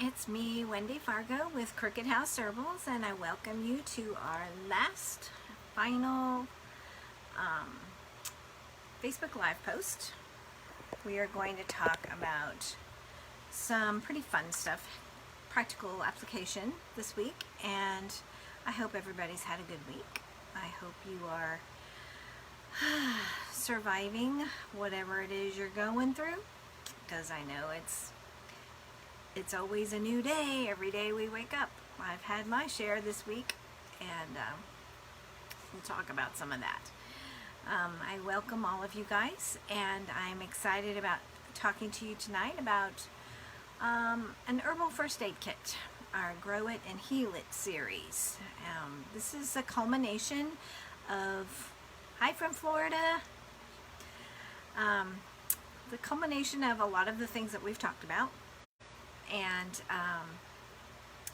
It's me, Wendy Fargo with Crooked House Herbals, and I welcome you to our last final Facebook Live post. We are going to talk about some pretty fun stuff, practical application this week, and I hope everybody's had a good week. I hope you are surviving whatever it is you're going through, because I know it's always a new day every day we wake up. I've had my share this week, and we'll talk about some of that. I welcome all of you guys, and I'm excited about talking to you tonight about an herbal first aid kit, our Grow It and Heal It series. This is a culmination of, hi from Florida, the culmination of a lot of the things that we've talked about. And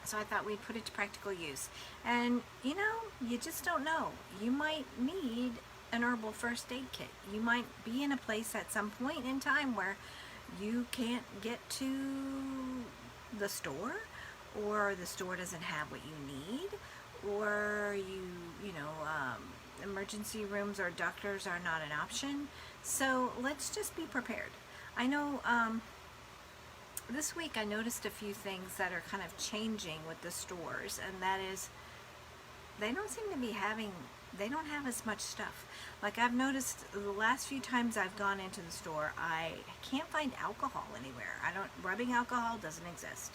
so I thought we'd put it to practical use. And you know, you just don't know. You might need an herbal first aid kit. You might be in a place at some point in time where you can't get to the store, or the store doesn't have what you need, or emergency rooms or doctors are not an option. So let's just be prepared. I know this week I noticed a few things that are kind of changing with the stores, and that is they don't seem to be they don't have as much stuff. Like, I've noticed the last few times I've gone into the store, I can't find alcohol anywhere. Rubbing alcohol doesn't exist.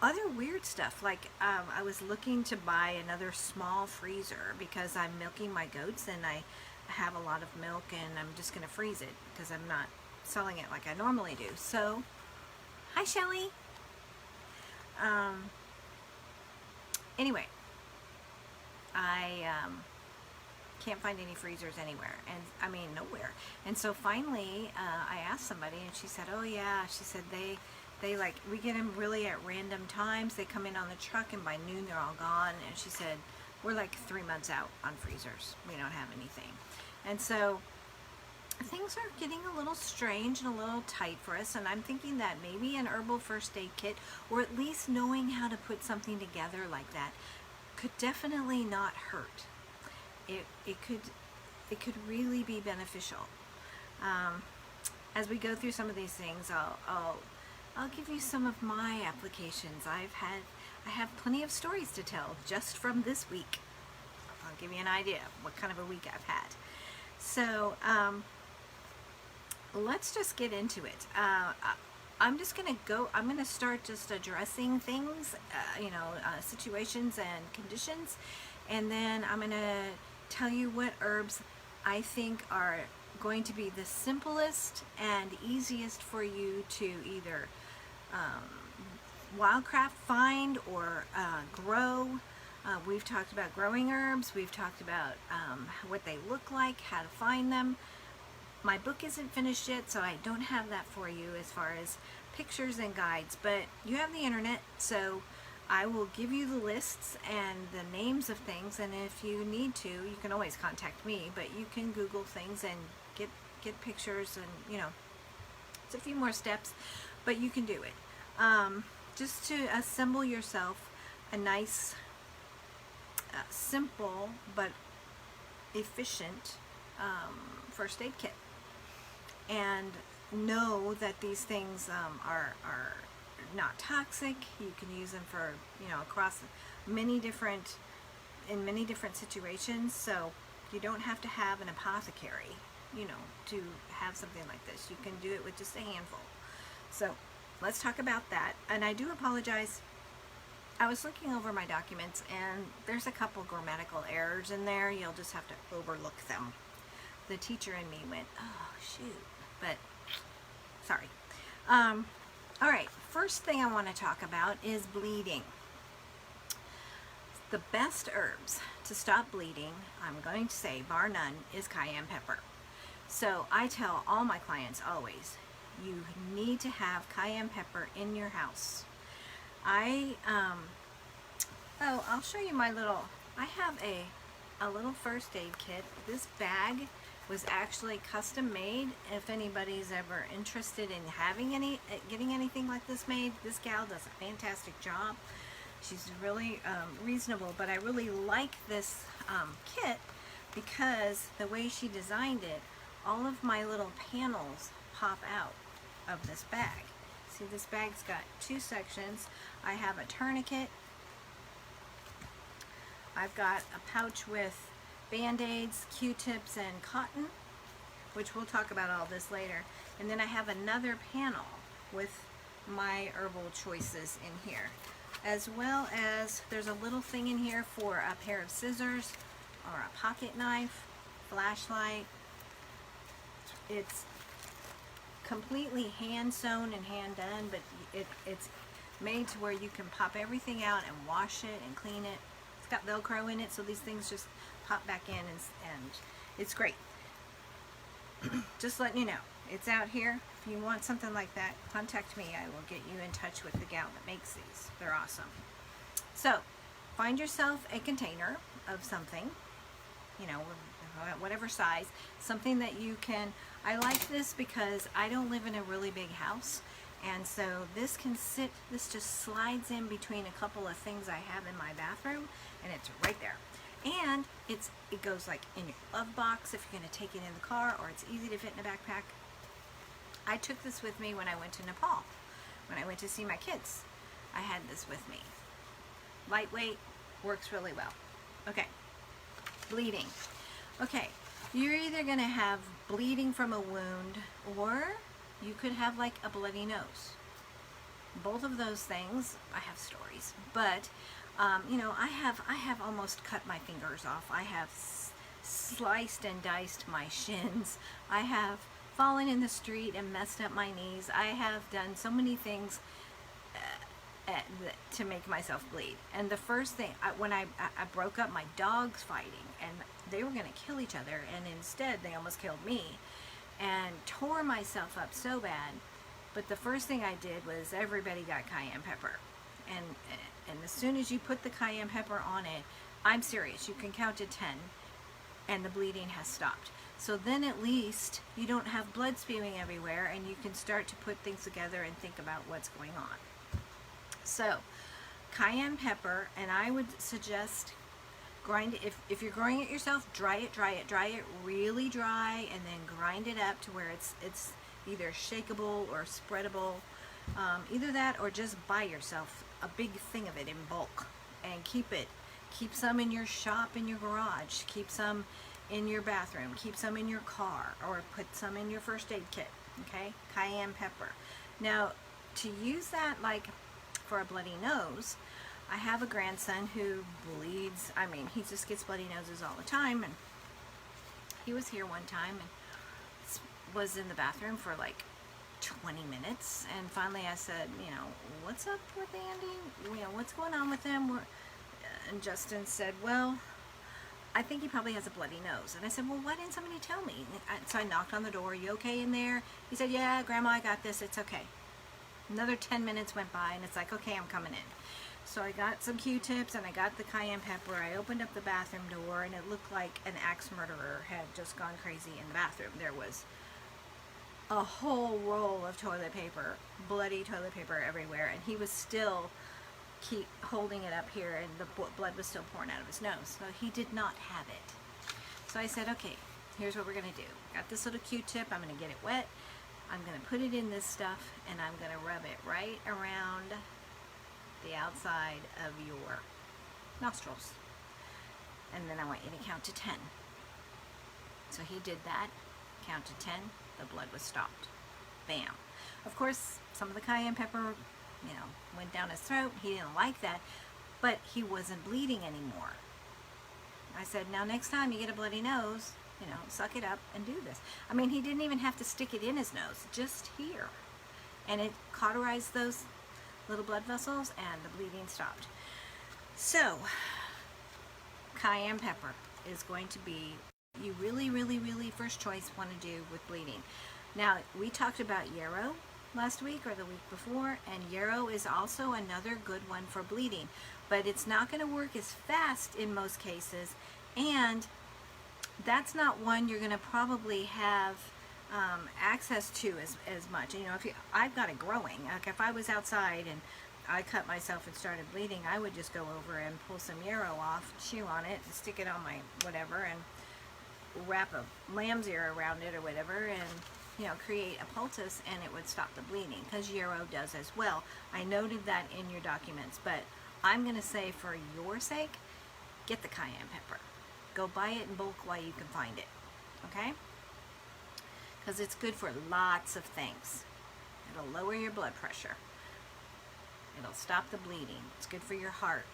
Other weird stuff, like I was looking to buy another small freezer because I'm milking my goats and I have a lot of milk, and I'm just going to freeze it because I'm not selling it like I normally do. So, hi Shelly. Anyway, I can't find any freezers anywhere, and I mean nowhere. And so finally, I asked somebody, and she said, "Oh yeah," she said they like, we get them really at random times. They come in on the truck, and by noon they're all gone. And she said, we're like 3 months out on freezers. We don't have anything. And so things are getting a little strange and a little tight for us, and I'm thinking that maybe an herbal first aid kit, or at least knowing how to put something together like that, could definitely not hurt. It could really be beneficial. As we go through some of these things, I'll give you some of my applications. I have plenty of stories to tell just from this week. I'll give you an idea of what kind of a week I've had. So let's just get into it. I'm going to start just addressing things, situations and conditions, and then I'm going to tell you what herbs I think are going to be the simplest and easiest for you to either wildcraft, find, or grow. We've talked about growing herbs. We've talked about what they look like, how to find them. My book isn't finished yet, so I don't have that for you as far as pictures and guides, but you have the internet, so I will give you the lists and the names of things, and if you need to, you can always contact me, but you can Google things and get pictures, and it's a few more steps, but you can do it. Just to assemble yourself a nice, simple but efficient first aid kit, and know that these things are not toxic. You can use them for across in many different situations, so you don't have to have an apothecary to have something like this. You can do it with just a handful. So let's talk about that. And I do apologize, I was looking over my documents, and there's a couple grammatical errors in there. You'll just have to overlook them. The teacher in me went, oh shoot, but sorry. All right, first thing I want to talk about is bleeding. The best herbs to stop bleeding, I'm going to say bar none, is cayenne pepper. So I tell all my clients always, you need to have cayenne pepper in your house. I'll show you my little, I have a little first aid kit. This bag was actually custom made. If anybody's ever interested in getting anything like this made, this gal does a fantastic job. She's really reasonable, but I really like this kit because the way she designed it, all of my little panels pop out of this bag. See, this bag's got two sections. I have a tourniquet. I've got a pouch with Band-Aids, Q-tips, and cotton, which we'll talk about all this later. And then I have another panel with my herbal choices in here, as well as there's a little thing in here for a pair of scissors or a pocket knife, flashlight. It's completely hand sewn and hand done, but it's made to where you can pop everything out and wash it and clean it. It's got Velcro in it, so these things just pop back in, and it's great. Just letting you know, it's out here. If you want something like that, contact me. I will get you in touch with the gal that makes these. They're awesome. So, find yourself a container of something, you know, whatever size, something that you can. I like this because I don't live in a really big house, and so this can sit, this just slides in between a couple of things I have in my bathroom, and it's right there. And it goes like in your glove box if you're going to take it in the car, or it's easy to fit in a backpack. I took this with me when I went to Nepal. When I went to see my kids, I had this with me. Lightweight, works really well. Okay, bleeding. Okay, you're either going to have bleeding from a wound, or you could have like a bloody nose. Both of those things, I have stories, but you know, I have almost cut my fingers off. I have sliced and diced my shins. I have fallen in the street and messed up my knees. I have done so many things to make myself bleed. And the first thing, when I broke up my dogs fighting, and they were going to kill each other, and instead they almost killed me, and tore myself up so bad. But the first thing I did was everybody got cayenne pepper. And as soon as you put the cayenne pepper on it, I'm serious, you can count to 10 and the bleeding has stopped. So then at least you don't have blood spewing everywhere, and you can start to put things together and think about what's going on. So cayenne pepper, and I would suggest grind it. If you're growing it yourself, dry it really dry, and then grind it up to where it's either shakeable or spreadable. Either that, or just buy yourself a big thing of it in bulk and keep some in your shop, in your garage, keep some in your bathroom, keep some in your car, or put some in your first aid kit. Okay, cayenne pepper. Now, to use that like for a bloody nose, I have a grandson who bleeds. I mean, he just gets bloody noses all the time, and he was here one time and was in the bathroom for like 20 minutes, and finally I said, you know, what's up with Andy? You know, what's going on with him? And Justin said, well, I think he probably has a bloody nose. And I said, well, why didn't somebody tell me? So I knocked on the door. Are you okay in there? He said, yeah, Grandma, I got this. It's okay. Another 10 minutes went by, and it's like, okay, I'm coming in. So I got some Q-tips, and I got the cayenne pepper. I opened up the bathroom door, and it looked like an axe murderer had just gone crazy in the bathroom. There was a whole roll of toilet paper, bloody toilet paper everywhere, and he was still keep holding it up here, and the blood was still pouring out of his nose. So he did not have it. So I said, okay, here's what we're going to do. Got this little Q-tip. I'm going to get it wet. I'm going to put it in this stuff, and I'm going to rub it right around the outside of your nostrils. And then I want you to count to 10. So he did that. Count to 10. The blood was stopped. Bam. Of course, some of the cayenne pepper, you know, went down his throat. He didn't like that, but he wasn't bleeding anymore. I said, now next time you get a bloody nose, you know, suck it up and do this. I mean, he didn't even have to stick it in his nose, just here. And it cauterized those little blood vessels, and the bleeding stopped. So, cayenne pepper is going to be you really, really, really first choice want to do with bleeding. Now, we talked about yarrow last week or the week before, and yarrow is also another good one for bleeding, but it's not going to work as fast in most cases, and that's not one you're going to probably have access to as much. You know, if you, I've got it growing. Like if I was outside and I cut myself and started bleeding, I would just go over and pull some yarrow off, chew on it, and stick it on my whatever, and wrap a lamb's ear around it or whatever, and you know, create a poultice, and it would stop the bleeding, because yarrow does as well. I noted that in your documents, but I'm going to say for your sake, get the cayenne pepper. Go buy it in bulk while you can find it, okay? Because it's good for lots of things. It'll lower your blood pressure. It'll stop the bleeding. It's good for your heart.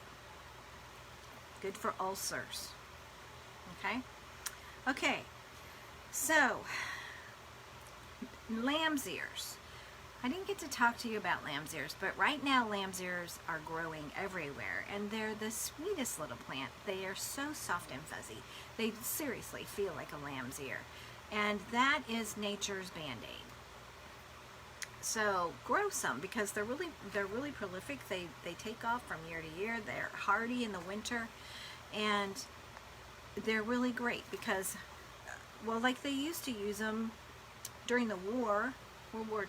Good for ulcers. Okay? Okay. So, lamb's ears. I didn't get to talk to you about lamb's ears, but right now lamb's ears are growing everywhere, and they're the sweetest little plant. They are so soft and fuzzy. They seriously feel like a lamb's ear. And that is nature's Band-Aid. So grow some, because they're really prolific. They take off from year to year. They're hardy in the winter, and they're really great because, well, like they used to use them during the war, World War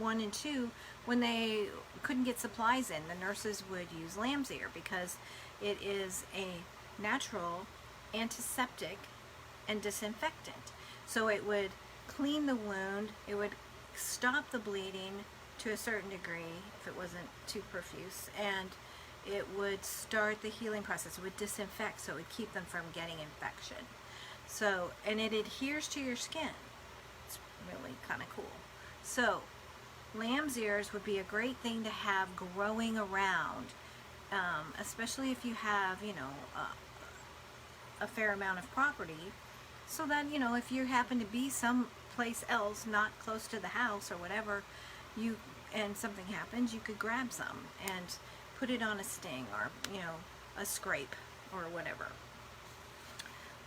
I and II, when they couldn't get supplies in. The nurses would use lamb's ear because it is a natural antiseptic and disinfectant. So it would clean the wound, it would stop the bleeding to a certain degree if it wasn't too profuse, and it would start the healing process. It would disinfect, so it would keep them from getting infection. So, and it adheres to your skin. It's really kind of cool. So, lamb's ears would be a great thing to have growing around, especially if you have, you know, a fair amount of property, so that, you know, if you happen to be someplace else, not close to the house or whatever, and something happens, you could grab some and put it on a sting, or, you know, a scrape or whatever.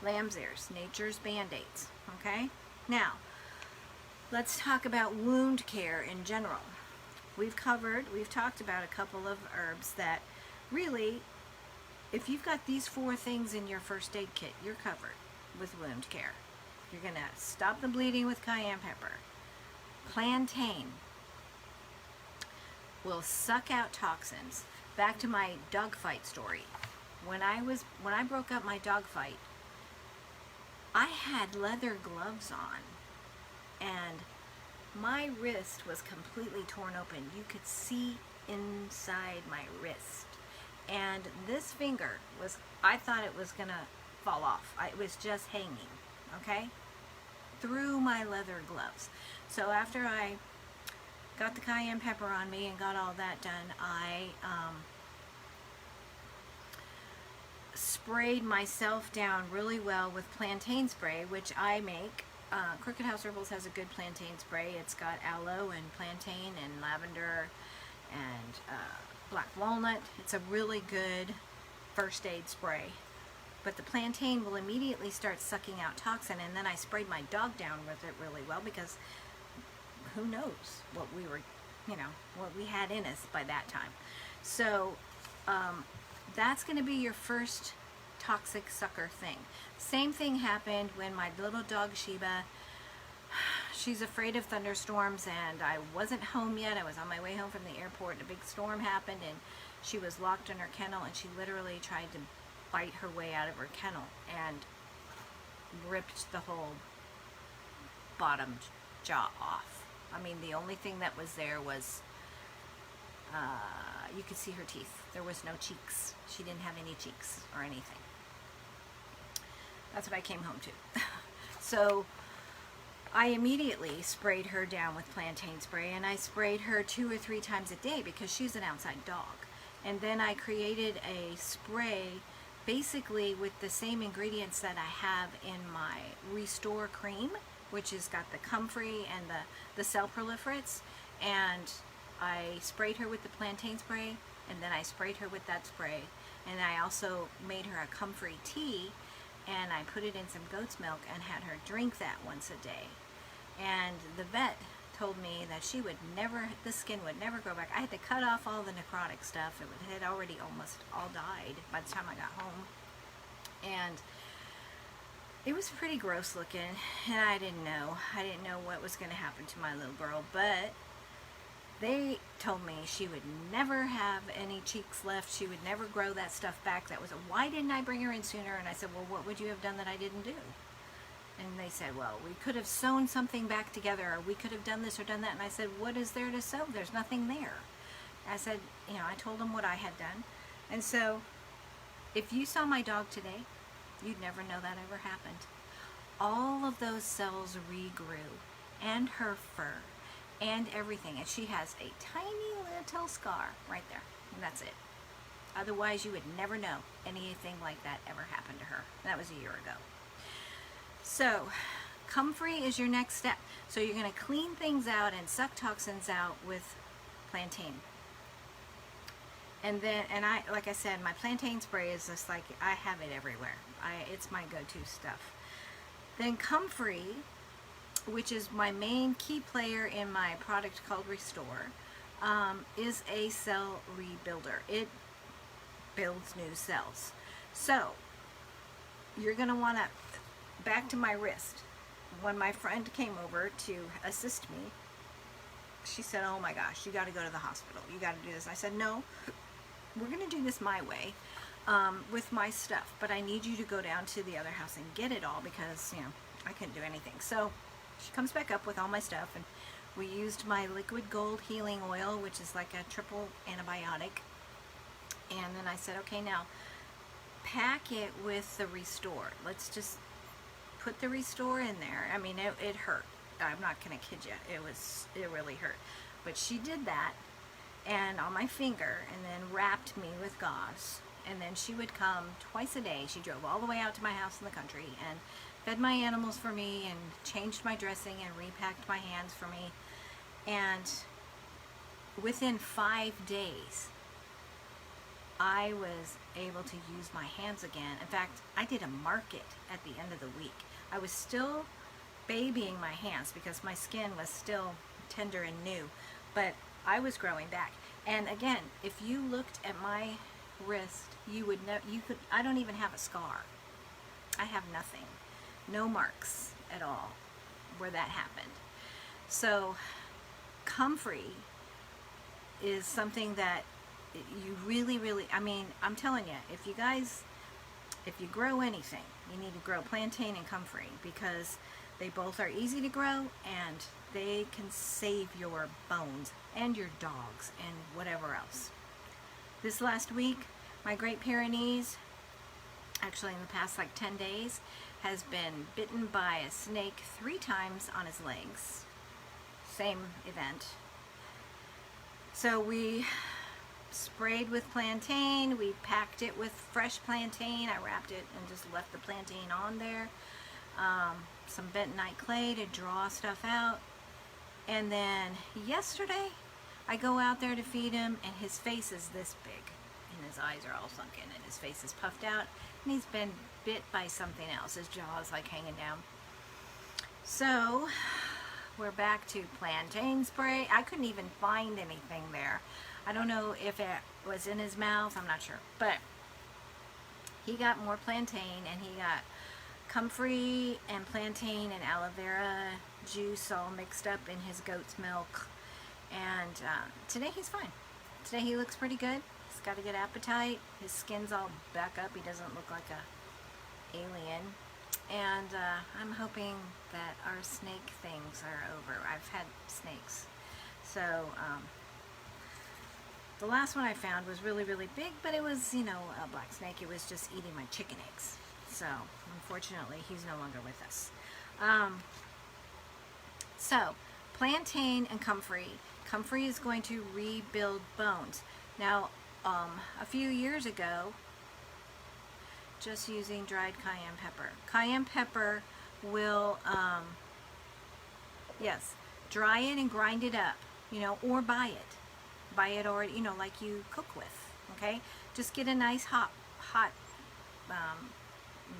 Lamb's ears, nature's Band-Aids, okay? Now, let's talk about wound care in general. We've talked about a couple of herbs that really, if you've got these 4 things in your first aid kit, you're covered with wound care. You're going to stop the bleeding with cayenne pepper. Plantain will suck out toxins. Back to my dog fight story. When I broke up my dog fight, I had leather gloves on, and my wrist was completely torn open. You could see inside my wrist. And this finger was, I thought it was gonna fall off. It was just hanging, okay? Through my leather gloves. So after I got the cayenne pepper on me and got all that done, I sprayed myself down really well with plantain spray, which I make. Crooked House Herbals has a good plantain spray. It's got aloe and plantain and lavender and black walnut. It's a really good first aid spray. But the plantain will immediately start sucking out toxin, and then I sprayed my dog down with it really well, because who knows what we were, you know, what we had in us by that time. So that's going to be your first toxic sucker thing. Same thing happened when my little dog Sheba, she's afraid of thunderstorms, and I wasn't home yet. I was on my way home from the airport, and a big storm happened, and she was locked in her kennel, and she literally tried to bite her way out of her kennel and ripped the whole bottom jaw off. I mean, the only thing that was there was, you could see her teeth. There was no cheeks. She didn't have any cheeks or anything. That's what I came home to. So I immediately sprayed her down with plantain spray, and I sprayed her 2 or 3 times a day because she's an outside dog. And then I created a spray basically with the same ingredients that I have in my Restore cream, which has got the comfrey and the cell proliferates. And I sprayed her with the plantain spray, and then I sprayed her with that spray. And I also made her a comfrey tea, and I put it in some goat's milk and had her drink that once a day. And the vet told me that she would never, the skin would never grow back. I had to cut off all the necrotic stuff. It had already almost all died by the time I got home. And It was pretty gross looking, and I didn't know. I didn't know what was going to happen to my little girl, but they told me she would never have any cheeks left. She would never grow that stuff back. That was why didn't I bring her in sooner? And I said, well, what would you have done that I didn't do? And they said, well, we could have sewn something back together, or we could have done this or done that. And I said, what is there to sew? There's nothing there. I said, you know, I told them what I had done. And so if you saw my dog today, you'd never know that ever happened. All of those cells regrew, and her fur, and everything. And she has a tiny little scar right there, and that's it. Otherwise, you would never know anything like that ever happened to her. That was a year ago. So, Comfrey is your next step. So you're going to clean things out and suck toxins out with plantain. And then, like I said, my plantain spray is just like, I have it everywhere. It's my go-to stuff. Then Comfrey, which is my main key player in my product called Restore, is a cell rebuilder. It builds new cells. So, you're going to want to, back to my wrist. When my friend came over to assist me, she said, oh my gosh, you got to go to the hospital. You got to do this. I said, no, we're going to do this my way with my stuff, but I need you to go down to the other house and get it all because, you know, I couldn't do anything. So she comes back up with all my stuff, and we used my liquid gold healing oil, which is like a triple antibiotic. And then I said, okay, now pack it with the Restore. Let's just put the Restore in there. I mean, it hurt. I'm not going to kid you. It really hurt. But she did that, and on my finger, and then wrapped me with gauze. And then she would come twice a day. She drove all the way out to my house in the country and fed my animals for me and changed my dressing and repacked my hands for me. And within 5 days, I was able to use my hands again. In fact, I did a market at the end of the week. I was still babying my hands because my skin was still tender and new, but I was growing back. And again, if you looked at my wrist, you would know, I don't even have a scar. I have nothing. No marks at all where that happened. So Comfrey is something that you really, I mean, I'm telling you, if you grow anything, you need to grow plantain and Comfrey because they both are easy to grow and they can save your bones and your dogs and whatever else. This last week, my Great Pyrenees, actually in the past like 10 days, has been bitten by a snake 3 times on his legs. Same event. So we sprayed with plantain, we packed it with fresh plantain, I wrapped it and just left the plantain on there, some bentonite clay to draw stuff out, and then yesterday I go out there to feed him and his face is this big and his eyes are all sunken and his face is puffed out and he's been bit by something else. His jaw is like hanging down. So we're back to plantain spray. I couldn't even find anything there. I don't know if it was in his mouth, I'm not sure. But he got more plantain, and he got Comfrey and plantain and aloe vera juice all mixed up in his goat's milk. And today he's fine. Today he looks pretty good. He's got a good appetite. His skin's all back up. He doesn't look like a alien. And I'm hoping that our snake things are over. I've had snakes. So the last one I found was really, really big, but it was, you know, a black snake. It was just eating my chicken eggs. So unfortunately, he's no longer with us. So plantain and Comfrey. Comfrey is going to rebuild bones. Now, a few years ago, just using dried cayenne pepper. Cayenne pepper will, yes, dry it and grind it up, you know, or buy it. Buy it already, you know, like you cook with, okay? Just get a nice hot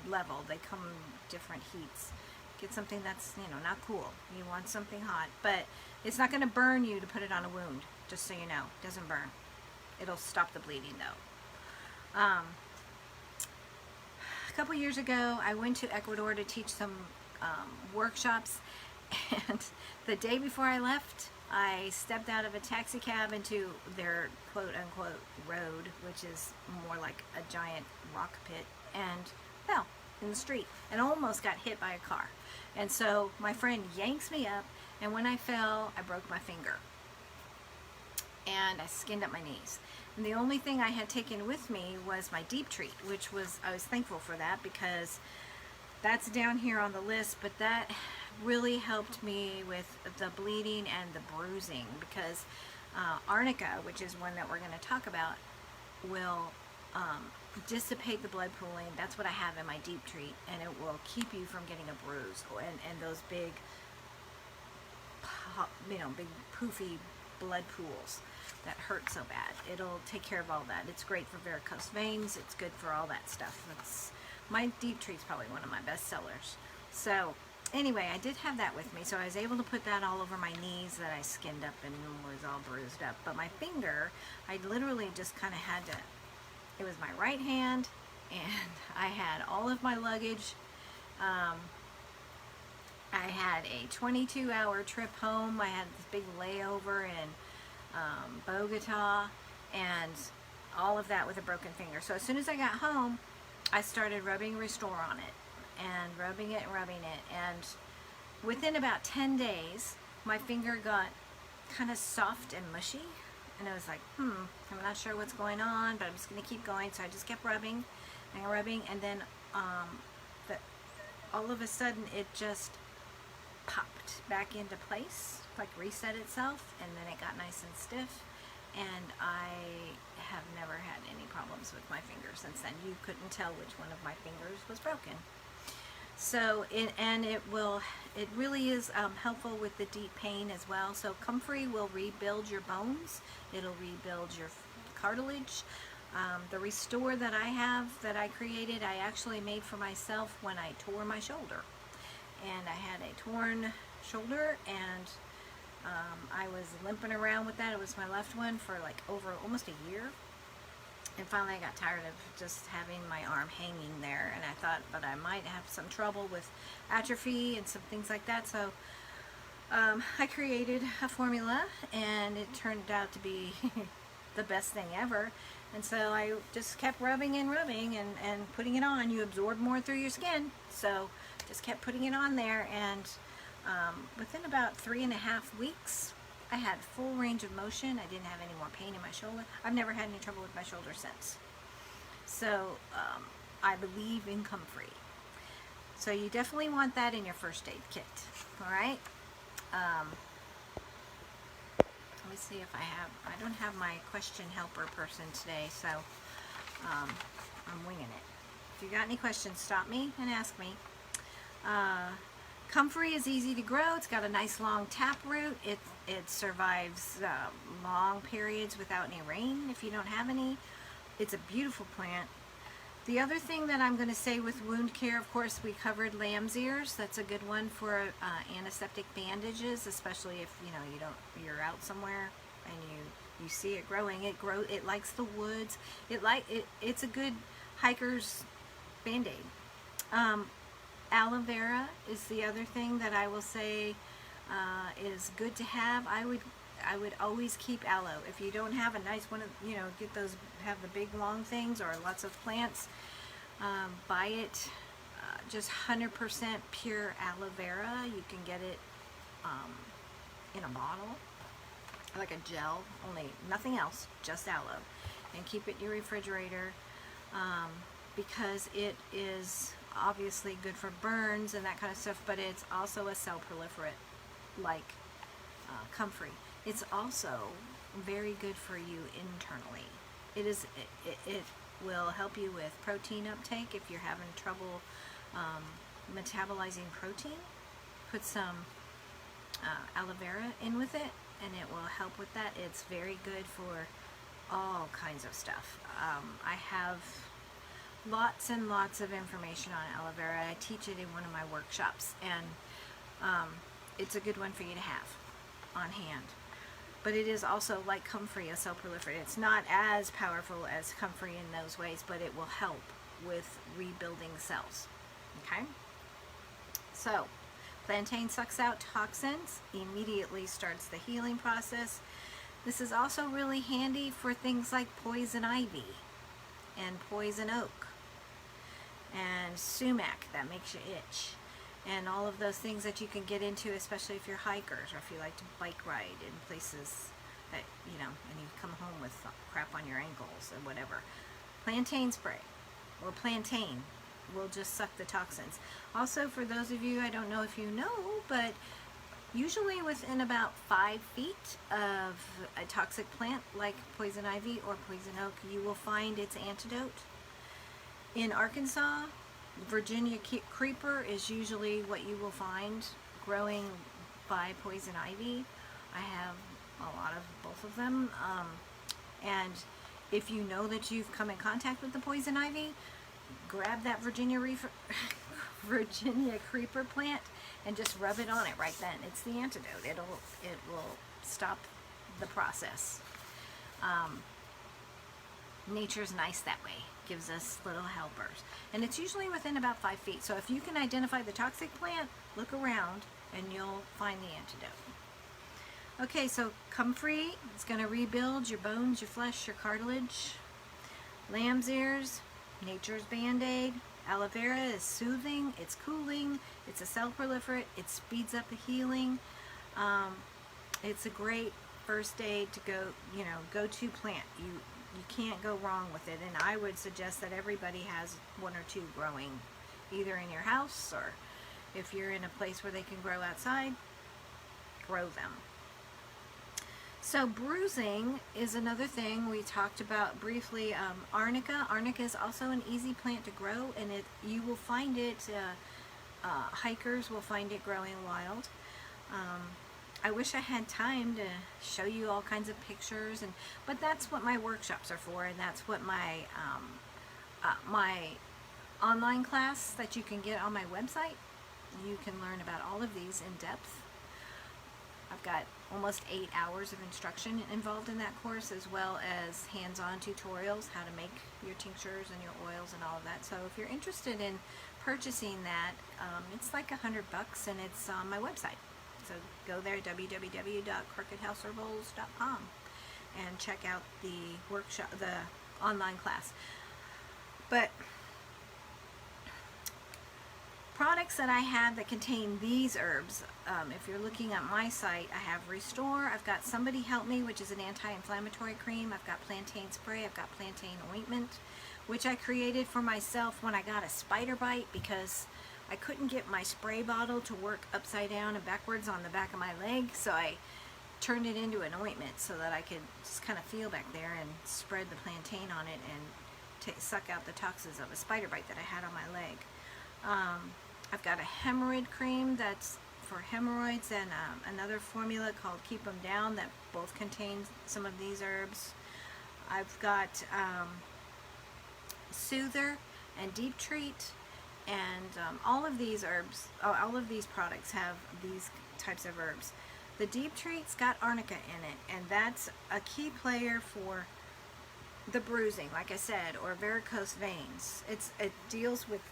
level. They come different heats. Get something that's, you know, not cool. You want something hot, but it's not going to burn you to put it on a wound, just so you know. It doesn't burn. It'll stop the bleeding, though. couple years ago, I went to Ecuador to teach some workshops, and the day before I left, I stepped out of a taxi cab into their quote-unquote road, which is more like a giant rock pit, and fell in the street and almost got hit by a car. And so my friend yanks me up, and when I fell, I broke my finger. And I skinned up my knees. And the only thing I had taken with me was my Deep Treat, which was, I was thankful for that because that's down here on the list, but that really helped me with the bleeding and the bruising because arnica, which is one that we're going to talk about, will dissipate the blood pooling. That's what I have in my Deep Treat, and it will keep you from getting a bruise and those big, big poofy blood pools that hurt so bad. It'll take care of all that. It's great for varicose veins. It's good for all that stuff. My Deep Treat's probably one of my best sellers. So anyway, I did have that with me, so I was able to put that all over my knees that I skinned up and was all bruised up. But my finger, I literally just kind of had to, it was my right hand, and I had all of my luggage. I had a 22-hour trip home. I had this big layover in Bogota, and all of that with a broken finger. So as soon as I got home, I started rubbing Restore on it, and rubbing it, and within about 10 days, my finger got kind of soft and mushy, and I was like, I'm not sure what's going on, but I'm just going to keep going. So I just kept rubbing, and then all of a sudden, it just popped back into place, like reset itself, and then it got nice and stiff, and I have never had any problems with my finger since then. You couldn't tell which one of my fingers was broken. So it really is helpful with the deep pain as well. So Comfrey will rebuild your bones. It'll rebuild your cartilage. The Restore that I have, that I created, I actually made for myself when I tore my shoulder. And I had a torn shoulder, and I was limping around with that. It was my left one for like over almost a year. And finally I got tired of just having my arm hanging there, and I thought, but I might have some trouble with atrophy and some things like that. So I created a formula, and it turned out to be the best thing ever. And so I just kept rubbing and putting it on. You absorb more through your skin, so just kept putting it on there, and within about 3.5 weeks, I had full range of motion. I didn't have any more pain in my shoulder. I've never had any trouble with my shoulder since. So I believe in Comfrey. So you definitely want that in your first aid kit. All right. Let me see if I don't have my question helper person today, so I'm winging it. If you got any questions, stop me and ask me. Comfrey is easy to grow. It's got a nice long tap root. It survives long periods without any rain if you don't have any. It's a beautiful plant. The other thing that I'm going to say with wound care, of course, we covered lamb's ears. That's a good one for antiseptic bandages, especially if you're out somewhere and you see it growing. It likes the woods. It's a good hiker's band-aid. Aloe vera is the other thing that I will say is good to have. I would always keep aloe. If you don't have a nice one, get those, have the big long things or lots of plants, buy it. Just 100% pure aloe vera. You can get it in a bottle, like a gel, only nothing else, just aloe, and keep it in your refrigerator because it is obviously good for burns and that kind of stuff, but it's also a cell proliferant like Comfrey. It's also very good for you internally. It will help you with protein uptake if you're having trouble metabolizing protein. Put some aloe vera in with it, and it will help with that. It's very good for all kinds of stuff. I have lots and lots of information on aloe vera. I teach it in one of my workshops, and it's a good one for you to have on hand. But it is also, like Comfrey, a cell proliferant. It's not as powerful as Comfrey in those ways, but it will help with rebuilding cells. Okay? So, plantain sucks out toxins, immediately starts the healing process. This is also really handy for things like poison ivy and poison oak and sumac that makes you itch, and all of those things that you can get into, especially if you're hikers or if you like to bike ride in places that, you know, and you come home with crap on your ankles or whatever. Plantain spray or plantain will just suck the toxins. Also, for those of you, I don't know if you know, but usually within about 5 feet of a toxic plant like poison ivy or poison oak, you will find its antidote. In Arkansas, Virginia creeper is usually what you will find growing by poison ivy. I have a lot of both of them. And if you know that you've come in contact with the poison ivy, grab that Virginia creeper plant and just rub it on it right then. It's the antidote. It will stop the process. Nature's nice that way. Gives us little helpers. And it's usually within about 5 feet. So if you can identify the toxic plant, look around and you'll find the antidote. Okay, so comfrey, it's going to rebuild your bones, your flesh, your cartilage. Lamb's ears, nature's band-aid. Aloe vera is soothing, it's cooling, it's a cell proliferant, it speeds up the healing. It's a great first aid to go-to plant. You can't go wrong with it, and I would suggest that everybody has 1 or 2 growing, either in your house or if you're in a place where they can grow outside, grow them. So bruising is another thing we talked about briefly. Arnica. Arnica is also an easy plant to grow, and you will find it, hikers will find it growing wild. I wish I had time to show you all kinds of pictures, but that's what my workshops are for, and that's what my my online class that you can get on my website. You can learn about all of these in depth. I've got almost 8 hours of instruction involved in that course, as well as hands-on tutorials, how to make your tinctures and your oils and all of that. So if you're interested in purchasing that, it's like $100 and it's on my website. So go there, www.crookedhouseherbals.com, and check out the workshop, the online class. But products that I have that contain these herbs, if you're looking at my site, I have Restore, I've got Somebody Help Me, which is an anti-inflammatory cream, I've got plantain spray, I've got plantain ointment, which I created for myself when I got a spider bite because I couldn't get my spray bottle to work upside down and backwards on the back of my leg, so I turned it into an ointment so that I could just kind of feel back there and spread the plantain on it and suck out the toxins of a spider bite that I had on my leg. I've got a hemorrhoid cream that's for hemorrhoids, and another formula called Keep 'em Down that both contain some of these herbs. I've got Soother and Deep Treat, and all of these herbs, all of these products have these types of herbs. The Deep Treat's got arnica in it, and that's a key player for the bruising, like I said, or varicose veins. It deals with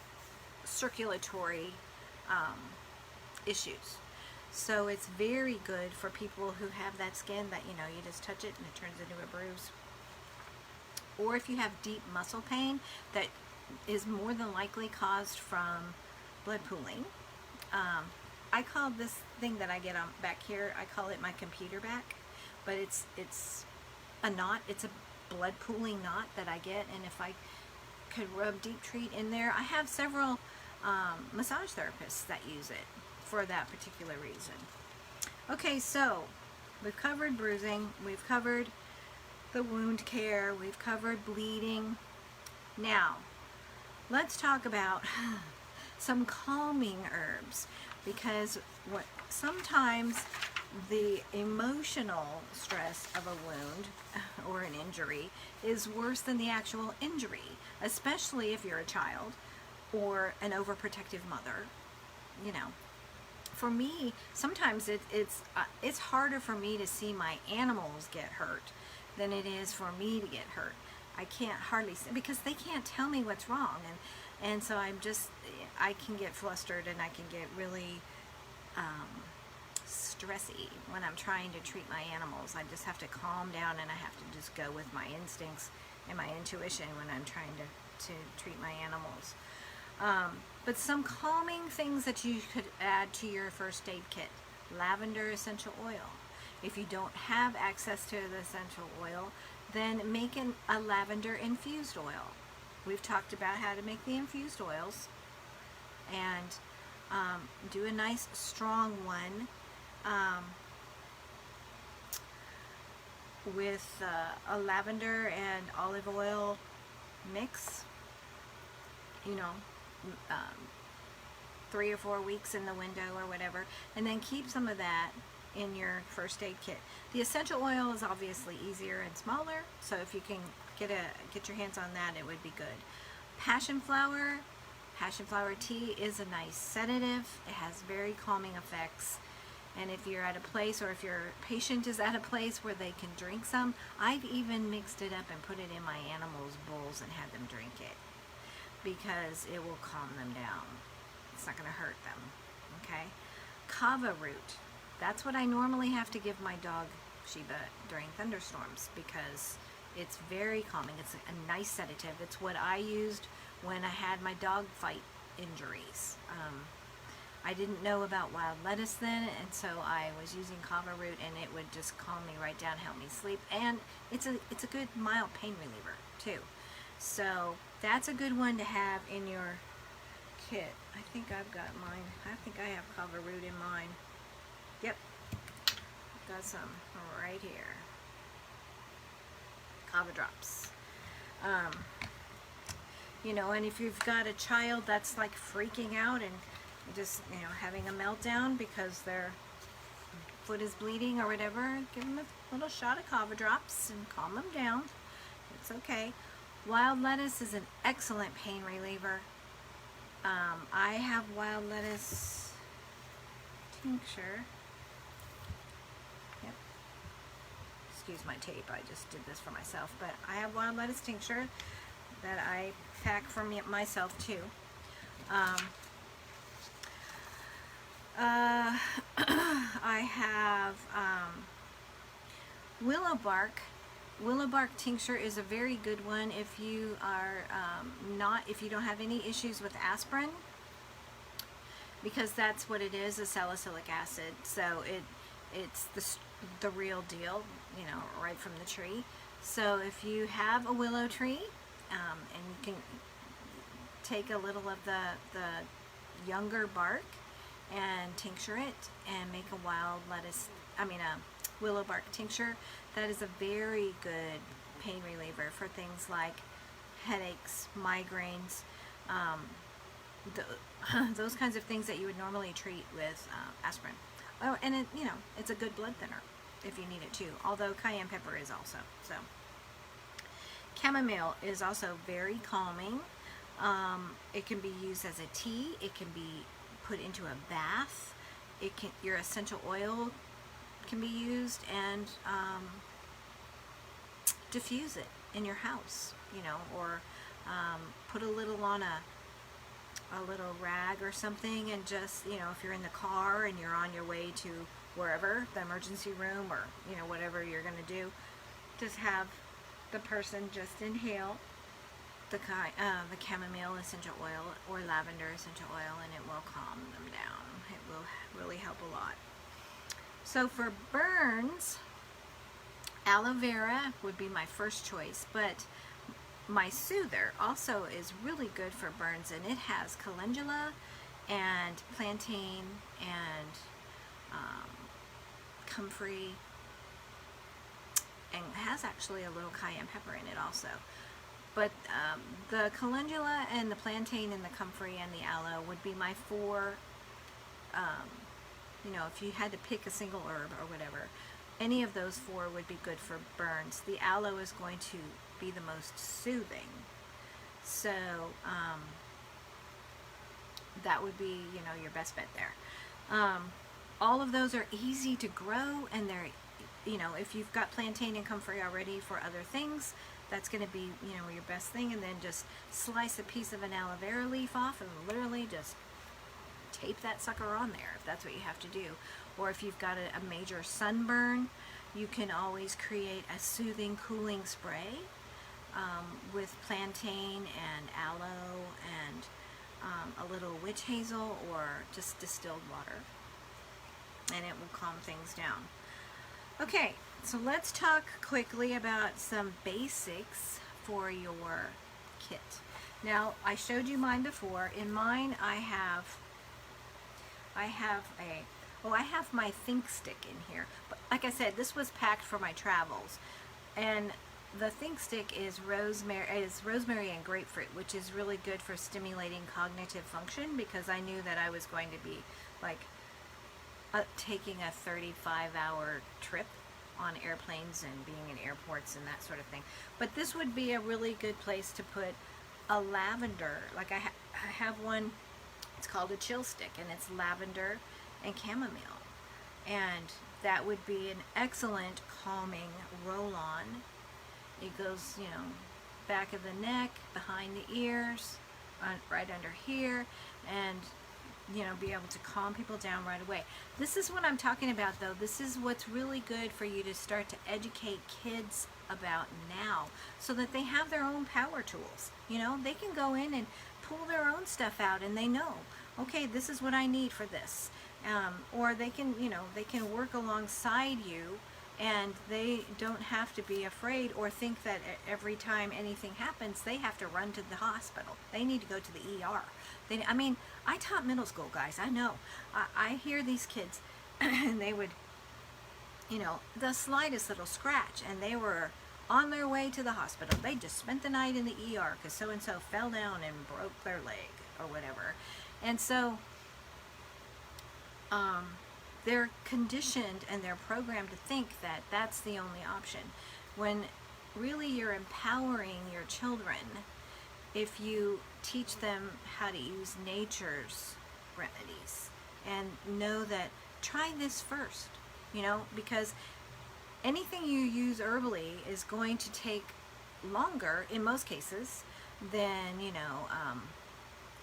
circulatory issues. So it's very good for people who have that skin that, you just touch it and it turns into a bruise. Or if you have deep muscle pain that is more than likely caused from blood pooling. I call this thing that I get on back here, I call it my computer back, but it's a knot, it's a blood pooling knot that I get, and if I could rub Deep Treat in there, I have several massage therapists that use it for that particular reason. Okay, so we've covered bruising, we've covered the wound care, we've covered bleeding. Now, let's talk about some calming herbs, because sometimes the emotional stress of a wound or an injury is worse than the actual injury, especially if you're a child or an overprotective mother. For me, sometimes it's harder for me to see my animals get hurt than it is for me to get hurt. I can't hardly because they can't tell me what's wrong, and so I can get flustered and I can get really stressy when I'm trying to treat my animals. I just have to calm down and I have to just go with my instincts and my intuition when I'm trying to treat my animals. But some calming things that you could add to your first aid kit: lavender essential oil. If you don't have access to the essential oil, then make a lavender infused oil. We've talked about how to make the infused oils, and do a nice strong one with a lavender and olive oil mix, you know, 3 or 4 weeks in the window or whatever, and then keep some of that in your first aid kit. The essential oil is obviously easier and smaller, so if you can get your hands on that, it would be good. Passion flower tea is a nice sedative. It has very calming effects. And if you're at a place, or if your patient is at a place where they can drink some, I've even mixed it up and put it in my animals' bowls and had them drink it, because it will calm them down. It's not going to hurt them. Okay? Kava root. That's what I normally have to give my dog Sheba during thunderstorms, because it's very calming. It's a nice sedative. It's what I used when I had my dog fight injuries. I didn't know about wild lettuce then, and so I was using kava root, and it would just calm me right down, help me sleep, and it's a good mild pain reliever too. So that's a good one to have in your kit. I think I've got mine. I think I have kava root in mine. Yep, got some right here. Kava drops. You know, and if you've got a child that's like freaking out and just, you know, having a meltdown because their foot is bleeding or whatever, give them a little shot of kava drops and calm them down. It's okay. Wild lettuce is an excellent pain reliever. I have wild lettuce tincture. Yep. Excuse my tape, I just did this for myself, but I have wild lettuce tincture that I pack for myself too. I have willow bark. Willow bark tincture is a very good one if you are if you don't have any issues with aspirin, because that's what it is, a salicylic acid. So it's the real deal, you know, right from the tree. So if you have a willow tree, and you can take a little of the younger bark and tincture it and make a willow bark tincture. That is a very good pain reliever for things like headaches, migraines, those kinds of things that you would normally treat with aspirin. Oh, and it's a good blood thinner if you need it too, although cayenne pepper is also. So chamomile is also very calming. It can be used as a tea. It can be put into a bath. Your essential oil can be used, and diffuse it in your house, or put a little on a little rag or something, and just, if you're in the car and you're on your way to wherever, the emergency room, or whatever you're going to do, just have the person just inhale the chamomile essential oil or lavender essential oil, and it will calm them down. It will really help a lot. So for burns, aloe vera would be my first choice, but my Soother also is really good for burns, and it has calendula and plantain and comfrey, and has actually a little cayenne pepper in it also. But the calendula and the plantain and the comfrey and the aloe would be my four. If you had to pick a single herb or whatever, any of those four would be good for burns. The aloe is going to be the most soothing. So that would be, your best bet there. All of those are easy to grow, and they're, if you've got plantain and comfrey already for other things, That's going to be, you know, your best thing. And then just slice a piece of an aloe vera leaf off and literally just tape that sucker on there if that's what you have to do. Or if you've got a major sunburn, you can always create a soothing, cooling spray with plantain and aloe and a little witch hazel or just distilled water, and it will calm things down. Okay, so let's talk quickly about some basics for your kit. Now, I showed you mine before. In mine, I have my Think Stick in here. But like I said, this was packed for my travels, and the Think Stick is rosemary and grapefruit, which is really good for stimulating cognitive function, because I knew that I was going to be like taking a 35-hour trip on airplanes and being in airports and that sort of thing. But this would be a really good place to put a lavender. Like I have one, it's called a Chill Stick, and it's lavender and chamomile. And that would be an excellent calming roll-on. It goes, you know, back of the neck, behind the ears, right under here, and, you know, be able to calm people down right away. This is what I'm talking about, though. This is what's really good for you to start to educate kids about now, so that they have their own power tools. You know, they can go in and pull their own stuff out, and they know, okay, this is what I need for this. Or they can, you know, they can work alongside you, and they don't have to be afraid or think that every time anything happens, they have to run to the hospital. They need to go to the ER. I mean, I taught middle school, guys. I know. I hear these kids, and they would, you know, the slightest little scratch, and they were on their way to the hospital. They just spent the night in the ER because so-and-so fell down and broke their leg or whatever. And so they're conditioned and they're programmed to think that that's the only option, when really you're empowering your children if you teach them how to use nature's remedies and know that try this first, you know, because anything you use herbally is going to take longer in most cases than, you know,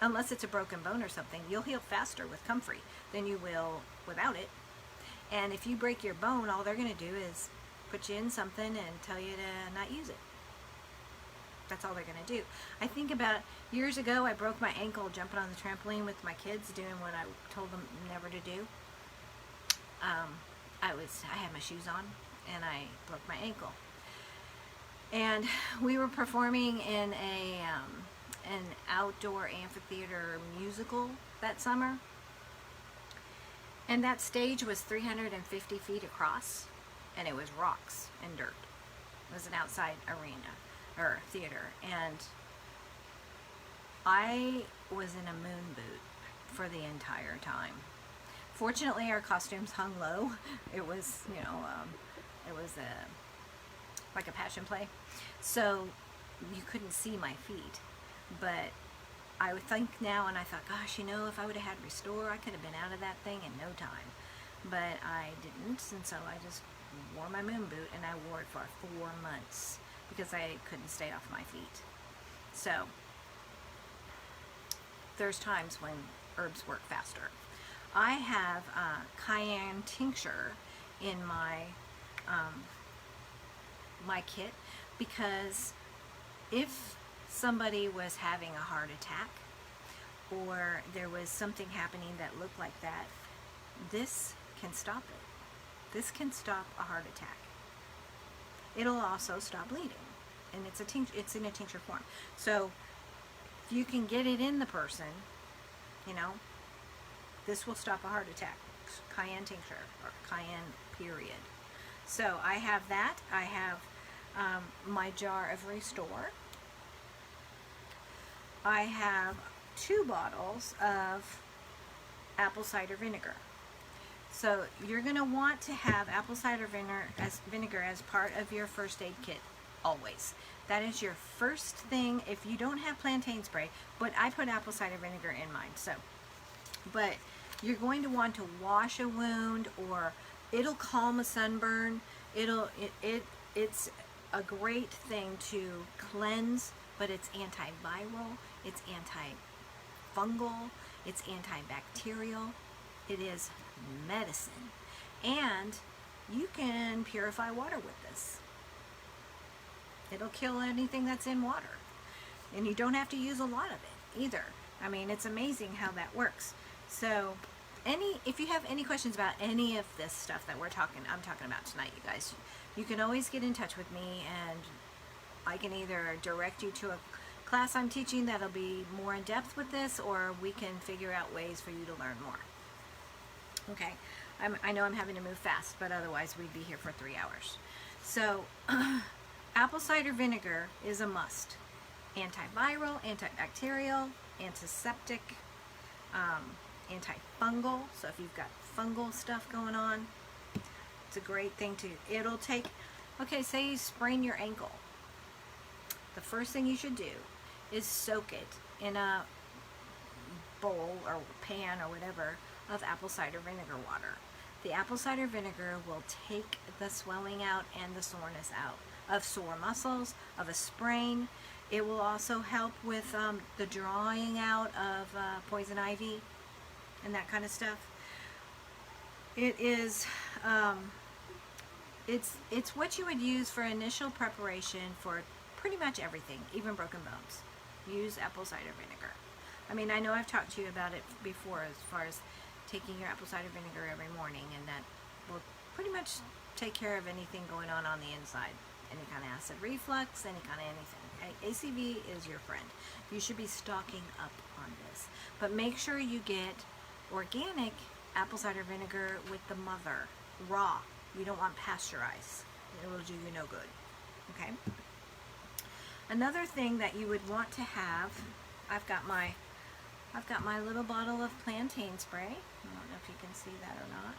unless it's a broken bone or something. You'll heal faster with comfrey than you will without it. And if you break your bone, all they're going to do is put you in something and tell you to not use it. That's all they're going to do. I think about years ago, I broke my ankle jumping on the trampoline with my kids, doing what I told them never to do. I had my shoes on, and I broke my ankle. And we were performing in an outdoor amphitheater musical that summer. And that stage was 350 feet across, and it was rocks and dirt. It was an outside arena, or theater. And I was in a moon boot for the entire time. Fortunately, our costumes hung low. It was, you know, it was like a passion play. So you couldn't see my feet. But I would think now, and I thought, gosh, you know, if I would have had Restore, I could have been out of that thing in no time. But I didn't, and so I just wore my moon boot, and I wore it for 4 months because I couldn't stay off my feet. So there's times when herbs work faster. I have cayenne tincture in my my kit, because if somebody was having a heart attack or there was something happening that looked like that, this can stop it. This can stop a heart attack. It'll also stop bleeding, and it's in a tincture form. So if you can get it in the person, you know, this will stop a heart attack. Cayenne tincture, or cayenne period. So I have that. I have my jar of Restore. I have 2 bottles of apple cider vinegar. So you're going to want to have apple cider vinegar as part of your first aid kit always. That is your first thing if you don't have plantain spray, but I put apple cider vinegar in mine. So, but you're going to want to wash a wound, or it'll calm a sunburn. It's a great thing to cleanse, but it's antiviral, it's antifungal, it's antibacterial. It is medicine. And you can purify water with this. It'll kill anything that's in water. And you don't have to use a lot of it either. I mean, it's amazing how that works. So, if you have any questions about any of this stuff that I'm talking about tonight, you guys, you can always get in touch with me, and I can either direct you to a class I'm teaching that'll be more in depth with this, or we can figure out ways for you to learn more. Okay, I know I'm having to move fast, but otherwise we'd be here for 3 hours. So, apple cider vinegar is a must. Antiviral, antibacterial, antiseptic, antifungal. So if you've got fungal stuff going on, it's a great thing to, it'll take, okay, say you sprain your ankle. The first thing you should do is soak it in a bowl or pan or whatever of apple cider vinegar water. The apple cider vinegar will take the swelling out and the soreness out of sore muscles, of a sprain. It will also help with the drawing out of poison ivy and that kind of stuff. It is, it's what you would use for initial preparation for pretty much everything, even broken bones. Use apple cider vinegar. I mean, I know I've talked to you about it before as far as taking your apple cider vinegar every morning, and that will pretty much take care of anything going on the inside. Any kind of acid reflux, any kind of anything. ACV is your friend. You should be stocking up on this. But make sure you get organic apple cider vinegar with the mother, raw. You don't want pasteurized. It will do you no good. Okay? Another thing that you would want to have, I've got my little bottle of plantain spray. I don't know if you can see that or not.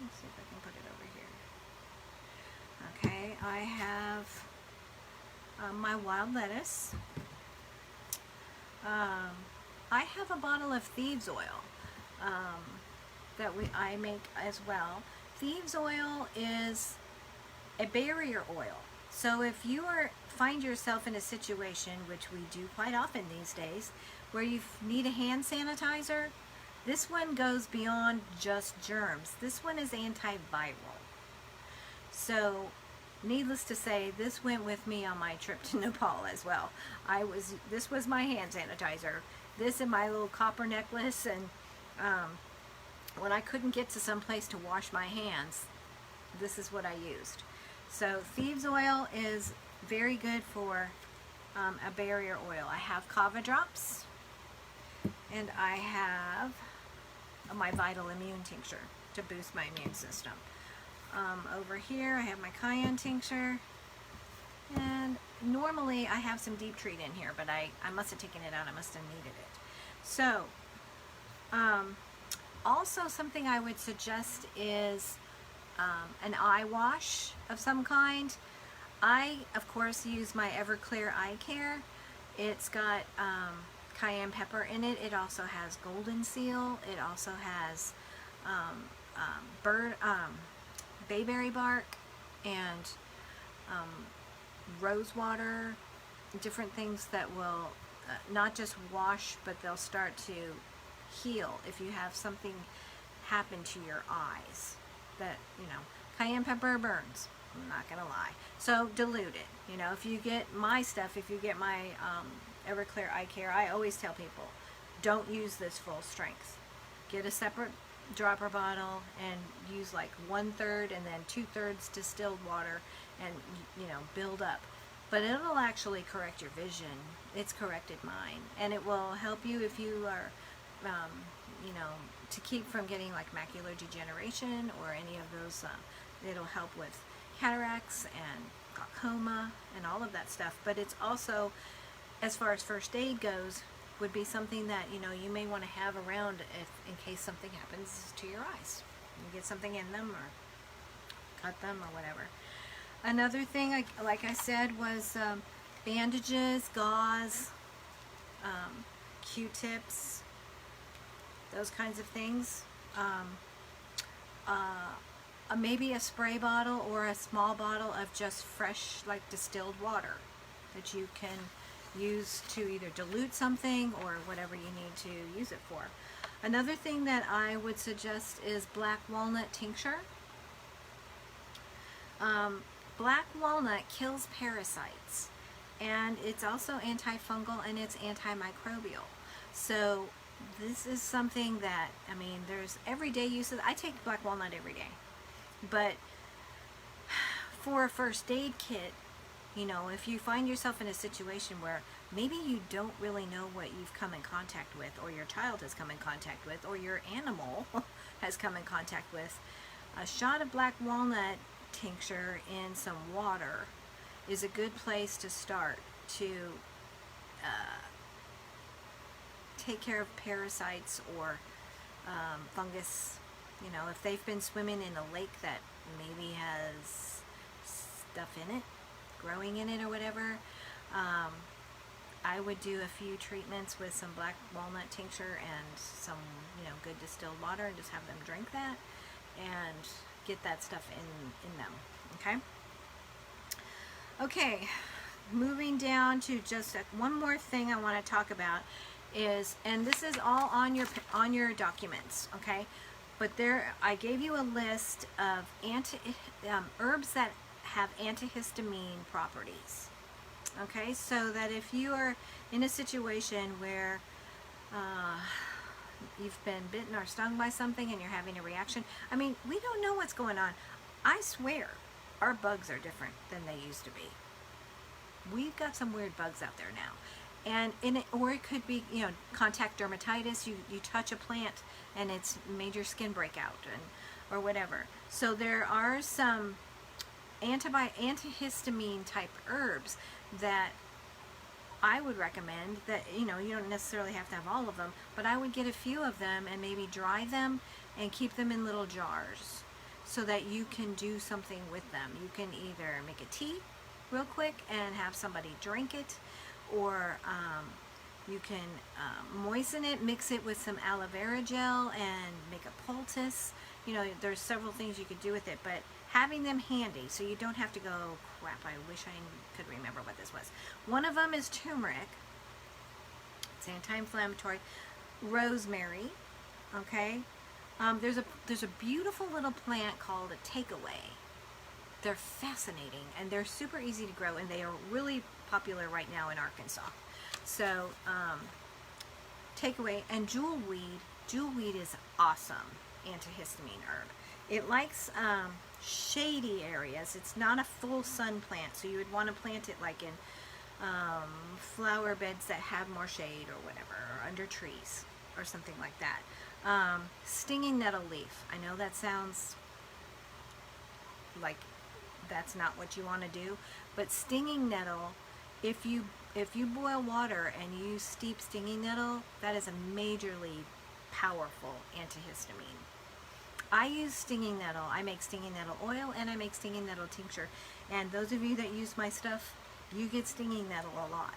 Let's see if I can put it over here. Okay, I have my wild lettuce. I have a bottle of thieves oil that I make as well. Thieves oil is a barrier oil. So if you find yourself in a situation, which we do quite often these days, where you need a hand sanitizer, this one goes beyond just germs. This one is antiviral. So, needless to say, this went with me on my trip to Nepal as well. This was my hand sanitizer. This and my little copper necklace, and when I couldn't get to some place to wash my hands, this is what I used. So thieves oil is very good for a barrier oil. I have kava drops, and I have my Vital Immune tincture to boost my immune system. Over here I have my cayenne tincture, and normally I have some Deep Treat in here, but I must have taken it out. I must have needed it. So also something I would suggest is an eye wash of some kind. I, of course, use my Everclear Eye Care. It's got cayenne pepper in it. It also has golden seal. It also has bayberry bark and rose water, different things that will not just wash, but they'll start to heal if you have something happen to your eyes. That, cayenne pepper burns, I'm not gonna lie. So dilute it. If you get my stuff, if you get my Everclear Eye Care, I always tell people, don't use this full strength. Get a separate dropper bottle and use like 1/3 and then 2/3 distilled water, and build up. But it'll actually correct your vision. It's corrected mine, and it will help you if you are to keep from getting like macular degeneration or any of those. It'll help with cataracts and glaucoma and all of that stuff. But it's also, as far as first aid goes, would be something that you may want to have around in case something happens to your eyes. You get something in them or cut them or whatever. Another thing, like I said, was bandages, gauze, Q-tips, those kinds of things. maybe a spray bottle or a small bottle of just fresh, like distilled water that you can use to either dilute something or whatever you need to use it for. Another thing that I would suggest is black walnut tincture. Black walnut kills parasites, and it's also antifungal and it's antimicrobial. So this is something that, I mean, there's everyday uses. I take black walnut every day, but for a first aid kit, you know, if you find yourself in a situation where maybe you don't really know what you've come in contact with, or your child has come in contact with, or your animal has come in contact with, a shot of black walnut tincture in some water is a good place to start to take care of parasites or fungus. You know, if they've been swimming in a lake that maybe has stuff in it, growing in it or whatever, I would do a few treatments with some black walnut tincture and some, you know, good distilled water, and just have them drink that and get that stuff in them. Okay, moving down to just one more thing I want to talk about is, and this is all on your documents, okay? But there, I gave you a list of herbs that have antihistamine properties. Okay, so that if you are in a situation where you've been bitten or stung by something and you're having a reaction, I mean, we don't know what's going on. I swear, our bugs are different than they used to be. We've got some weird bugs out there now. And or it could be, you know, contact dermatitis. You touch a plant and it's major skin breakout, or whatever. So there are some antihistamine type herbs that I would recommend, that, you know, you don't necessarily have to have all of them, but I would get a few of them and maybe dry them and keep them in little jars so that you can do something with them. You can either make a tea real quick and have somebody drink it, or you can moisten it, mix it with some aloe vera gel and make a poultice. You know, there's several things you could do with it, but having them handy so you don't have to go, crap, I wish I could remember what this was. One of them is turmeric. It's anti-inflammatory. Rosemary, okay? There's a beautiful little plant called a takeaway. They're fascinating, and they're super easy to grow, and they are really popular right now in Arkansas. So, takeaway, and jewelweed. Jewelweed is awesome antihistamine herb. It likes shady areas. It's not a full sun plant, so you would want to plant it like in flower beds that have more shade or whatever, or under trees or something like that. Stinging nettle leaf. I know that sounds like that's not what you want to do, but stinging nettle, if you boil water and you steep stinging nettle, that is a majorly powerful antihistamine. I use stinging nettle. I make stinging nettle oil and I make stinging nettle tincture. And those of you that use my stuff, you get stinging nettle a lot.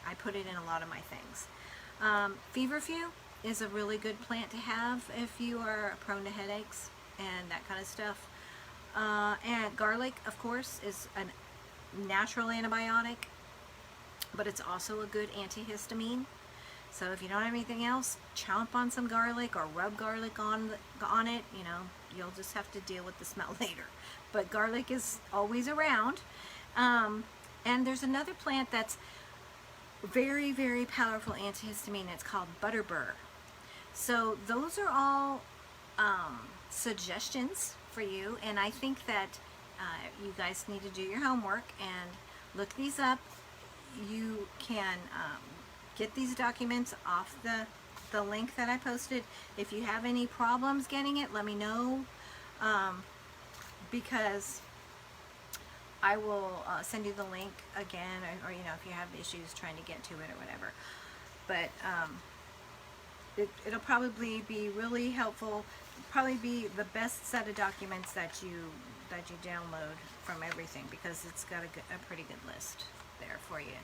I put it in a lot of my things. Feverfew is a really good plant to have if you are prone to headaches and that kind of stuff. And garlic, of course, is a natural antibiotic, but it's also a good antihistamine. So if you don't have anything else, chomp on some garlic or rub garlic on it. You know, you'll just have to deal with the smell later. But garlic is always around. And there's another plant that's very, very powerful antihistamine. It's called butterbur. So those are all suggestions for you, and I think that you guys need to do your homework and look these up. You can get these documents off the link that I posted. If you have any problems getting it, let me know, because I will send you the link again, or you know, if you have issues trying to get to it or whatever. But it'll probably be really helpful. Probably be the best set of documents that you download from everything, because it's got a pretty good list there for you.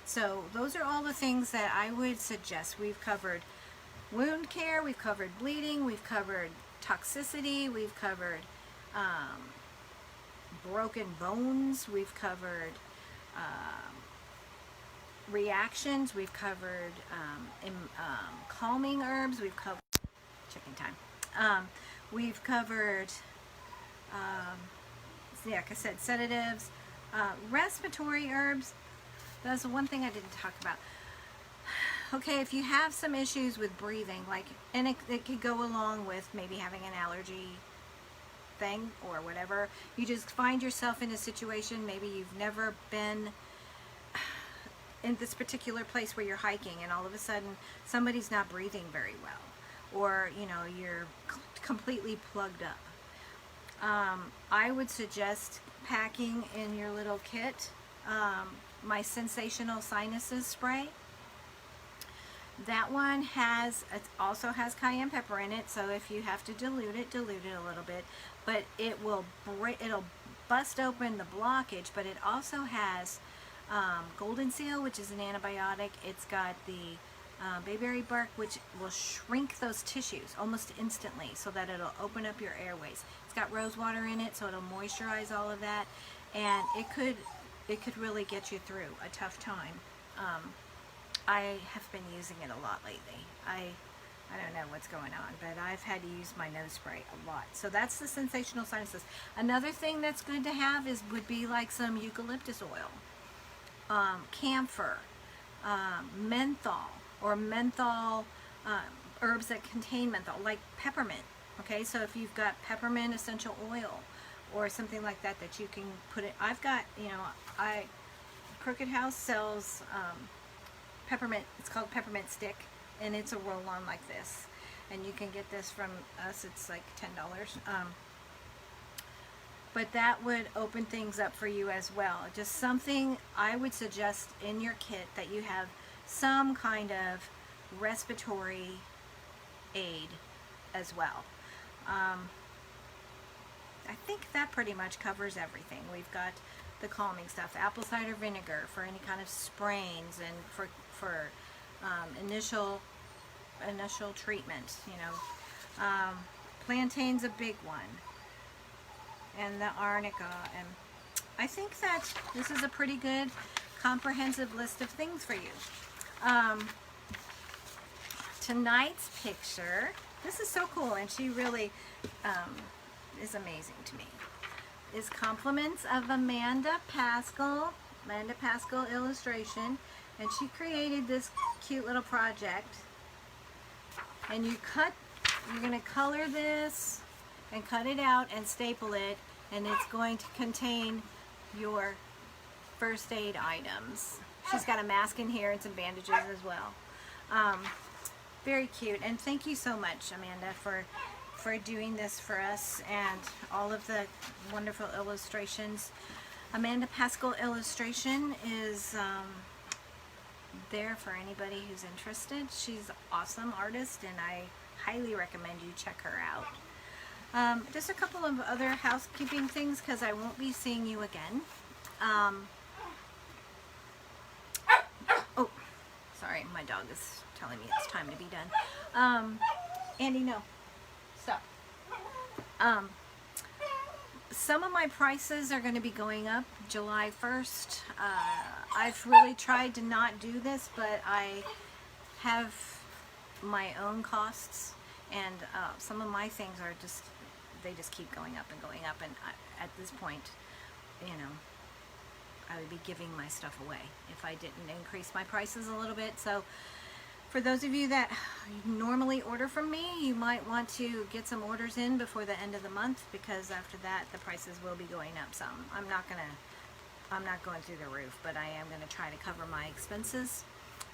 So those are all the things that I would suggest. We've covered wound care, we've covered bleeding, we've covered toxicity, we've covered broken bones. We've covered reactions. We've covered calming herbs. We've covered chicken time. We've covered, like I said, sedatives, respiratory herbs. That's the one thing I didn't talk about. Okay, if you have some issues with breathing, like, and it could go along with maybe having an allergy thing or whatever. You just find yourself in a situation, maybe you've never been in this particular place where you're hiking, and all of a sudden somebody's not breathing very well, or you know, you're completely plugged up. I would suggest packing in your little kit my Sensational Sinuses spray. That one it also has cayenne pepper in it, so if you have to dilute it a little bit, but it'll bust open the blockage. But it also has golden seal, which is an antibiotic. It's got the bayberry bark, which will shrink those tissues almost instantly, so that it'll open up your airways. It's got rose water in it, so it'll moisturize all of that, and it could really get you through a tough time. I have been using it a lot lately. I don't know what's going on, but I've had to use my nose spray a lot. So that's the Sensational Sinuses. Another thing that's good to have would be like some eucalyptus oil, camphor, menthol, or menthol, herbs that contain menthol, like peppermint. Okay, so if you've got peppermint essential oil or something like that that you can put it. I've got, Crooked House sells peppermint. It's called peppermint stick, and it's a roll-on like this, and you can get this from us. It's like $10. But that would open things up for you as well. Just something I would suggest in your kit, that you have some kind of respiratory aid as well. I think that pretty much covers everything. We've got the calming stuff, apple cider vinegar for any kind of sprains, and for initial treatment. Plantain's a big one, and the arnica. And I think that this is a pretty good comprehensive list of things for you. Tonight's picture, this is so cool, and she really is amazing to me, is Compliments of Amanda Paschal illustration, and she created this cute little project. And you're going to color this and cut it out and staple it, and it's going to contain your first aid items. She's got a mask in here and some bandages as well. Very cute, and thank you so much, Amanda, for doing this for us, and all of the wonderful illustrations. Amanda Paschal Illustration is there for anybody who's interested. She's an awesome artist, and I highly recommend you check her out. Just a couple of other housekeeping things, because I won't be seeing you again. Oh, sorry, my dog is telling me it's time to be done. Andy, no. Stop. Some of my prices are going to be going up July 1st. I've really tried to not do this, but I have my own costs, and some of my things are they just keep going up and going up, and at this point, I would be giving my stuff away if I didn't increase my prices a little bit. So for those of you that normally order from me, you might want to get some orders in before the end of the month, because after that the prices will be going up some. I'm not going through the roof, but I am going to try to cover my expenses.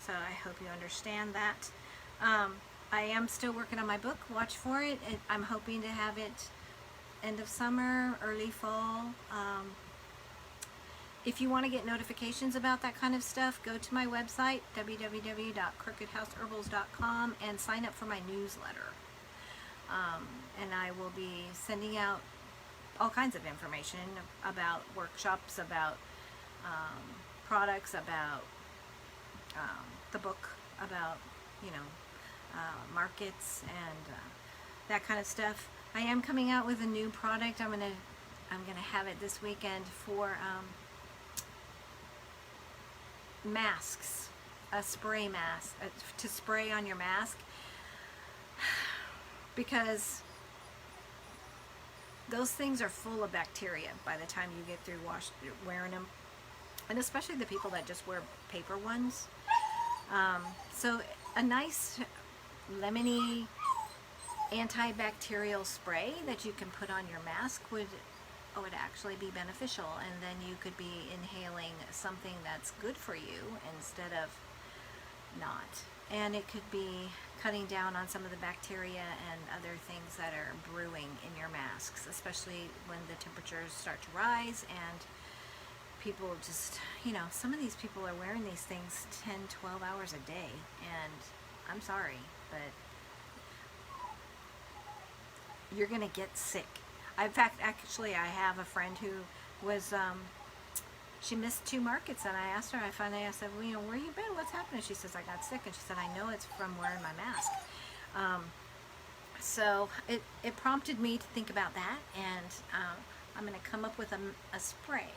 So I hope you understand that. I am still working on my book. Watch for it. I'm hoping to have it end of summer, early fall. If you want to get notifications about that kind of stuff, go to my website, www.crookedhouseherbals.com, and sign up for my newsletter. And I will be sending out all kinds of information about workshops, about products, about the book, about, markets, and that kind of stuff. I am coming out with a new product. I'm gonna have it this weekend for masks, a spray mask to spray on your mask, because those things are full of bacteria by the time you get through wearing them, and especially the people that just wear paper ones. So a nice lemony antibacterial spray that you can put on your mask would actually be beneficial, and then you could be inhaling something that's good for you instead of not. And it could be cutting down on some of the bacteria and other things that are brewing in your masks, especially when the temperatures start to rise and people just, some of these people are wearing these things 10, 12 hours a day, and I'm sorry, but you're gonna get sick. In fact, actually, I have a friend who was, she missed 2 markets, and I said, well, where you been? What's happening? She says, I got sick, and she said, I know it's from wearing my mask. So it prompted me to think about that, and I'm going to come up with a spray,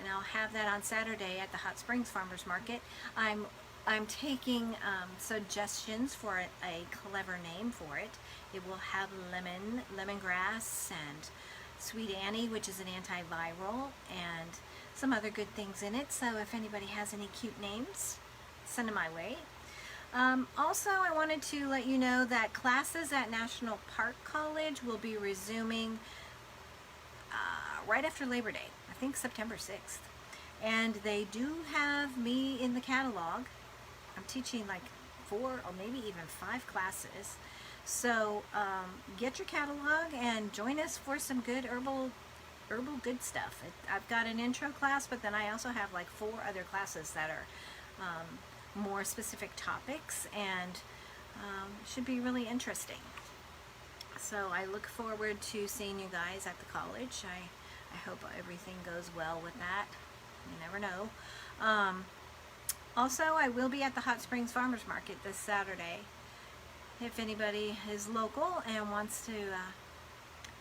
and I'll have that on Saturday at the Hot Springs Farmers Market. I'm taking suggestions for a clever name for it. It will have lemongrass, and Sweet Annie, which is an antiviral, and some other good things in it. So if anybody has any cute names, send them my way. Also, I wanted to let you know that classes at National Park College will be resuming right after Labor Day, I think September 6th. And they do have me in the catalog. I'm teaching like 4 or maybe even 5 classes. So get your catalog and join us for some good herbal good stuff. I've got an intro class, but then I also have like 4 other classes that are more specific topics, and should be really interesting. So I look forward to seeing you guys at the college. I hope everything goes well with that. You never know. Also, I will be at the Hot Springs Farmers Market this Saturday. If anybody is local and wants to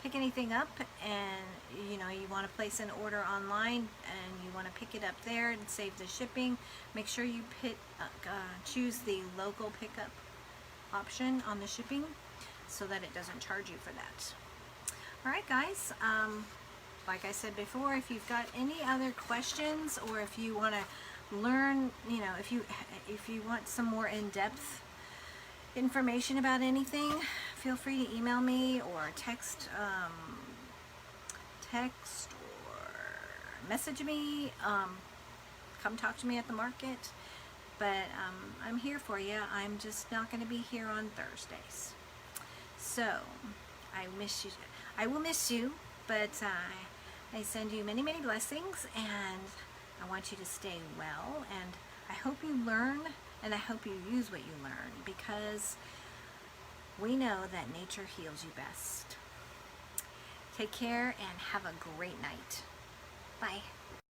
pick anything up, and you want to place an order online and you want to pick it up there and save the shipping, make sure you choose the local pickup option on the shipping so that it doesn't charge you for that. Alright guys, like I said before, if you've got any other questions, or if you want to learn, if you want some more in-depth information about anything, feel free to email me or text or message me. Come talk to me at the market. But I'm here for you. I'm just not going to be here on Thursdays. So I will miss you, but I send you many, many blessings, and I want you to stay well, and I hope you learn, and I hope you use what you learn, because we know that nature heals you best. Take care and have a great night. Bye.